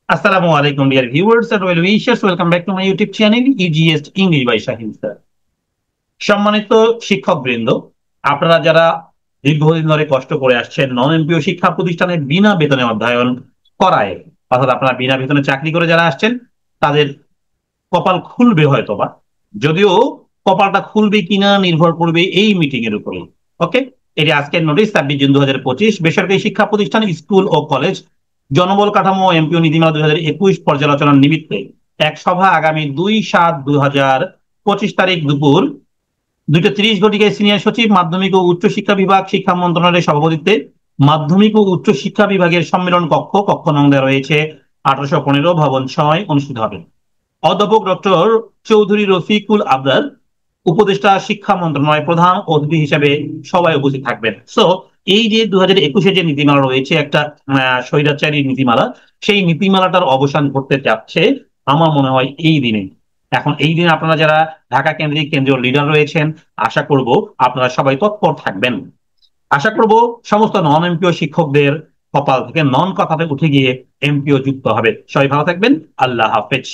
Assalamu alaikum, dear viewers and well wishers. Welcome back to my YouTube channel, EGS English by Shaheen sir. সম্মানিত শিক্ষকবৃন্দ, আপনারা যারা দীর্ঘদিন ধরে কষ্ট করে আসছেন নন এমপিও শিক্ষা প্রতিষ্ঠানে বিনা বেতনে অধ্যয়ন করায়, অর্থাৎ আপনারা বিনা বেতনে চাকরি করে যারা আসছেন তাদের কপাল খুলবে হয়তোবা, যদিও কপালটা খুলবে কিনা নির্ভর করবে এই মিটিং এর উপরে। ওকে, এটি আজকের নোটিশ 26 জুন 2025 বেসরকারি শিক্ষা প্রতিষ্ঠান, স্কুল ও কলেজ জনবল কাঠামো এমপিও নীতিমালা 2021 পর্যালোচনার নিমিত্তে এক সভা আগামী 2/7/2025 তারিখ দুপুর 2:30 ঘটিকায় সিনিয়র সচিব মাধ্যমিক ও উচ্চ শিক্ষা বিভাগ, শিক্ষা মন্ত্রণালয়ের সভাপতিত্বে মাধ্যমিক ও উচ্চ শিক্ষা বিভাগের সম্মেলন কক্ষ নং দেওয়া রয়েছে 1815 ভবন 6 অনুষ্ঠিত হবে। অধ্যাপক ডক্টর চৌধুরী রফিকুল আবদার, উপদেষ্টা, শিক্ষা মন্ত্রণালয় প্রধান অতিথি হিসেবে সবাই উপস্থিত থাকবেন। সো এই যে 2021 যে নীতিমালা রয়েছে, একটা স্বৈরাচারী নীতিমালা, সেই নীতিমালাটার অবসান ঘটতে যাচ্ছে আমার মনে হয় এই দিনে। এখন এই দিনে আপনারা যারা ঢাকা কেন্দ্রিক কেন্দ্রীয় লিডার রয়েছেন, আশা করব আপনারা সবাই তৎপর থাকবেন। আশা করব সমস্ত নন এমপিও শিক্ষকদের কপাল থেকে নন কথাতে উঠে গিয়ে এমপিও যুক্ত হবে। সবাই ভালো থাকবেন। আল্লাহ হাফেজ।